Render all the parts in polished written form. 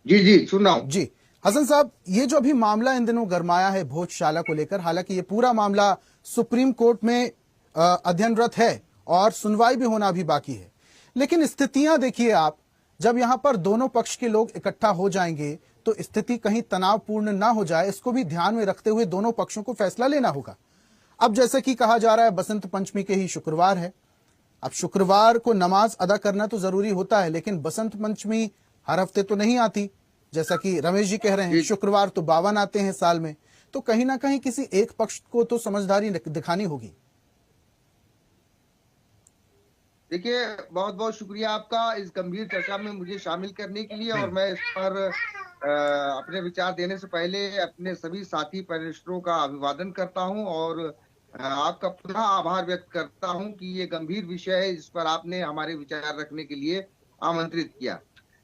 जी जी, सुन रहा हूँ। जी हसन साहब, ये जो अभी मामला इन दिनों गरमाया है भोजशाला को लेकर, हालांकि ये पूरा मामला सुप्रीम कोर्ट में अध्ययनरत है और सुनवाई भी होना अभी बाकी है, लेकिन स्थितियां देखिए आप, जब यहां पर दोनों पक्ष के लोग इकट्ठा हो जाएंगे तो स्थिति कहीं तनावपूर्ण ना हो जाए, इसको भी ध्यान में रखते हुए दोनों पक्षों को फैसला लेना होगा। अब जैसे कि कहा जा रहा है बसंत पंचमी के ही शुक्रवार है, अब शुक्रवार को नमाज अदा करना तो जरूरी होता है, लेकिन बसंत पंचमी हर हफ्ते तो नहीं आती, जैसा कि रमेश जी कह रहे हैं, जी, शुक्रवार तो 52 आते हैं साल में, तो कहीं ना कहीं किसी एक पक्ष को तो समझदारी दिखानी होगी। देखिए, बहुत बहुत शुक्रिया आपका इस गंभीर चर्चा में मुझे शामिल करने के लिए। और मैं इस पर अपने विचार देने से पहले अपने सभी साथी पैनलिस्टों का अभिवादन करता हूं और आपका पुनः आभार व्यक्त करता हूं कि ये गंभीर विषय है, इस पर आपने हमारे विचार रखने के लिए आमंत्रित किया।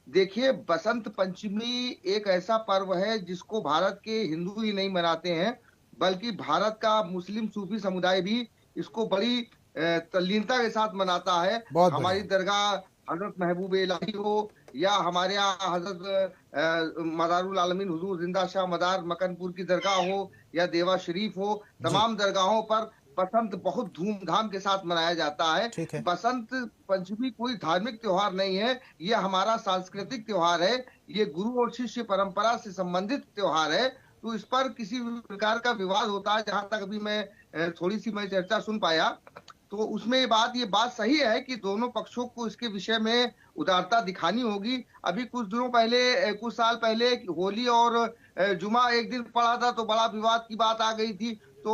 देखिए, बसंत पंचमी एक ऐसा पर्व है जिसको भारत के हिंदू ही नहीं मनाते हैं, बल्कि भारत का मुस्लिम सूफी समुदाय भी इसको बड़ी तल्लीनता के साथ मनाता है। बहुत हमारी बढ़िया। दरगाह हजरत महबूब इलाही हो या हमारे यहाँ हजरत मदारुल आलमीन हुजूर जिंदा शाह मदार मकनपुर की दरगाह हो या देवा शरीफ हो, जी तमाम दरगाहों पर बसंत बहुत धूमधाम के साथ मनाया जाता है। ठीक है। बसंत पंचमी कोई धार्मिक त्योहार नहीं है, ये हमारा सांस्कृतिक त्योहार है, ये गुरु और शिष्य परंपरा से संबंधित त्योहार है। तो इस पर किसी भी प्रकार का विवाद होता है, जहां तक अभी मैं थोड़ी सी मैं चर्चा सुन पाया, तो उसमें ये बात सही है कि दोनों पक्षों को इसके विषय में उदारता दिखानी होगी। अभी कुछ दिनों पहले, कुछ साल पहले होली और जुमा एक दिन पड़ा था, तो बड़ा विवाद की बात आ गई थी। तो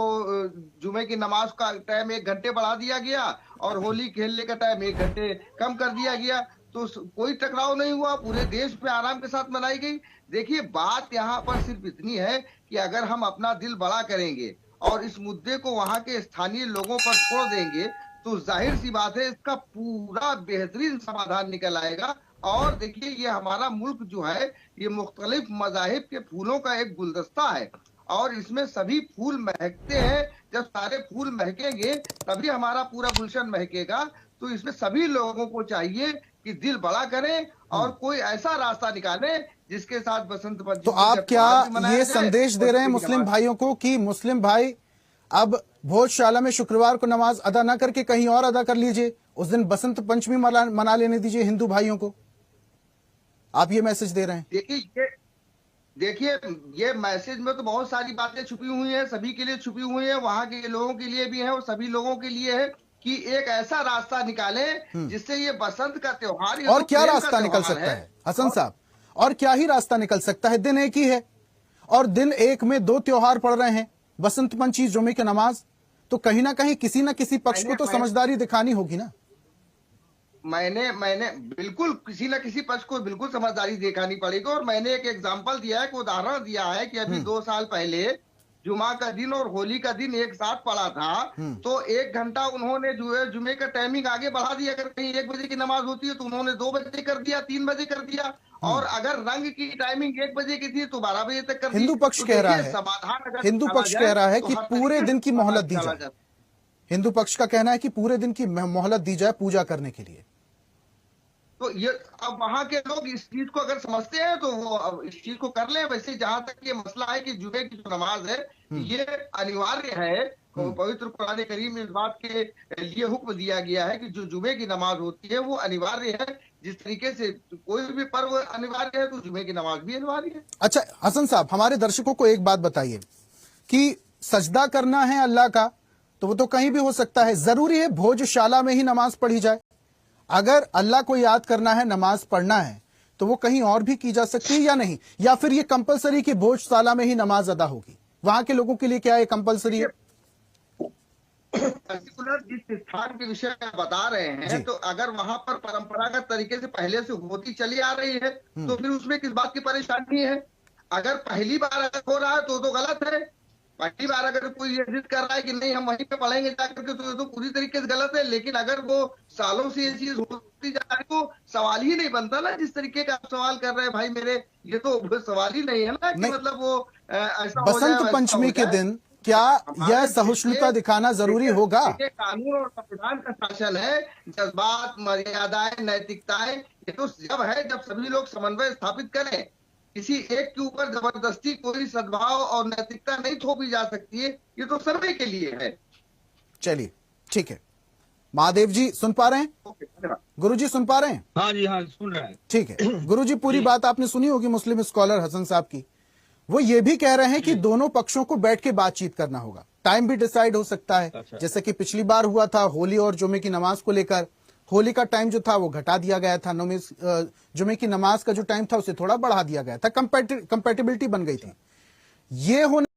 जुमे की नमाज का टाइम 1 घंटे बढ़ा दिया गया और होली खेलने का टाइम 1 घंटे कम कर दिया गया। तो कोई टकराव नहीं हुआ, पूरे देश में आराम के साथ मनाई गई। देखिए, बात यहाँ पर सिर्फ इतनी है कि अगर हम अपना दिल बड़ा करेंगे और इस मुद्दे को वहां के स्थानीय लोगों पर छोड़ देंगे, तो जाहिर सी बात है इसका पूरा बेहतरीन समाधान निकल आएगा। और देखिए, ये हमारा मुल्क जो है, ये मुख्तलिफ मजाहिब के फूलों का एक गुलदस्ता है और इसमें सभी फूल महकते हैं। जब सारे फूल महकेंगे तभी हमारा पूरा गुलशन महकेगा। तो इसमें सभी लोगों को चाहिए कि दिल बड़ा करें और कोई ऐसा रास्ता निकालें जिसके साथ बसंत तो पंचमी का आप क्या त्योहार भी मनाया ये जाए संदेश और दे रहे हैं जुमे की मुस्लिम नमाज। भाइयों को कि मुस्लिम भाई अब भोजशाला में शुक्रवार को नमाज अदा ना करके कहीं और अदा कर लीजिए, उस दिन बसंत पंचमी मना लेने दीजिए हिंदू भाइयों को, आप ये मैसेज दे रहे हैं? देखिए, ये मैसेज में तो बहुत सारी बातें छुपी हुई हैं, सभी के लिए छुपी हुई हैं, वहां के लोगों के लिए भी है और सभी लोगों के लिए है कि एक ऐसा रास्ता निकालें जिससे ये बसंत का त्योहार, ये और तो क्या प्रेम का रास्ता निकल त्योहार सकता है। है हसन और साहब? और क्या ही रास्ता निकल सकता है? दिन एक ही है और दिन एक में दो त्योहार पड़ रहे हैं, बसंत पंचमी जुमे की नमाज, तो कहीं ना किसी पक्ष को मैंने तो समझदारी दिखानी होगी ना। मैंने मैंने बिल्कुल किसी न किसी पक्ष को बिल्कुल समझदारी दिखानी पड़ेगी। और मैंने एक एग्जांपल दिया है, एक उदाहरण दिया है कि अभी 2 साल पहले जुमा का दिन और होली का दिन एक साथ पड़ा था, तो 1 घंटा उन्होंने जो है जुमे का टाइमिंग आगे बढ़ा दिया। अगर कहीं 1 बजे की नमाज होती है तो उन्होंने 2 बजे कर दिया, 3 बजे कर दिया। और अगर रंग की टाइमिंग 1 बजे की थी तो 12 बजे तक कर दी। हिंदू पक्ष तो कह रहा देखिए, है, समाधान अगर हिंदू निकाला पक्ष कह जाए रहा है तो कि हर पूरे तरीके दिन से की समाधान मोहलत दी निकाला जाए। जा। हिंदू पक्ष का कहना है कि पूरे दिन की मोहलत दी जाए पूजा करने के लिए। तो ये, अब वहां के लोग इस चीज को अगर समझते हैं तो वो अब इस चीज को कर ले। वैसे जहां तक ये मसला है कि जुमे की जो नमाज है, ये अनिवार्य है। पवित्र कुरान करीम में इस बात के लिए हुक्म दिया गया है कि जो जुमे की नमाज होती है वो अनिवार्य है। जिस तरीके से कोई भी पर्व अनिवार्य है, तो जुमे की नमाज भी अनिवार्य है। अच्छा हसन साहब, हमारे दर्शकों को एक बात बताइए कि सजदा करना है अल्लाह का तो वो तो कहीं भी हो सकता है, जरूरी है भोजशाला में ही नमाज पढ़ी जाए? अगर अल्लाह को याद करना है, नमाज पढ़ना है, तो वो कहीं और भी की जा सकती है या नहीं? या फिर ये कंपलसरी कि भोजशाला में ही नमाज अदा होगी? वहां के लोगों के लिए क्या ये कंपलसरी है? पर्टिकुलर जिस स्थान के विषय में बता रहे हैं, जी। तो अगर वहां पर परंपरागत तरीके से पहले से होती चली आ रही है तो फिर उसमें किस बात की परेशानी है? अगर पहली बार अगर हो रहा है तो गलत है। पहली बार अगर कोई ये जिद कर रहा है कि नहीं हम वहीं पे पढ़ेंगे जाकर के, तो ये तो पूरी तरीके से गलत है। लेकिन अगर वो सालों से ये चीज होती जा रही तो सवाल ही नहीं बनता ना, जिस तरीके का आप सवाल कर रहे हैं भाई मेरे, ये तो सवाल ही नहीं है ना कि नहीं, मतलब वो ऐसा हो जाए बसंत वैसा हो पंचमी के जाए। दिन क्या यह हमारे देश सहिष्णुता के, दिखाना जरूरी देखिए होगा? देखिए, कानून और संविधान का शासन है। जज्बात, मर्यादाएं, नैतिकताएं, ये तो जब है जब सभी लोग समन्वय स्थापित करें। किसी एक के ऊपर जबरदस्ती कोई सद्भाव और नैतिकता नहीं थोपी जा सकती है। ये तो सभी के लिए है। चलिए ठीक है। महादेव जी सुन पा रहे हैं? ओके, धन्यवाद। गुरु जी सुन पा रहे हैं? हाँ जी, हाँ सुन रहे हैं। ठीक है। गुरु जी पूरी बात आपने सुनी होगी मुस्लिम स्कॉलर हसन साहब की। वो ये भी कह रहे हैं कि दोनों पक्षों को बैठ के बातचीत करना होगा, टाइम भी डिसाइड हो सकता है। अच्छा। जैसे कि पिछली बार हुआ था होली और जुमे की नमाज को लेकर, होली का टाइम जो था वो घटा दिया गया था, जुमे की नमाज का जो टाइम था उसे थोड़ा बढ़ा दिया गया था, कंपैटिबिलिटी बन गई थी। ये होने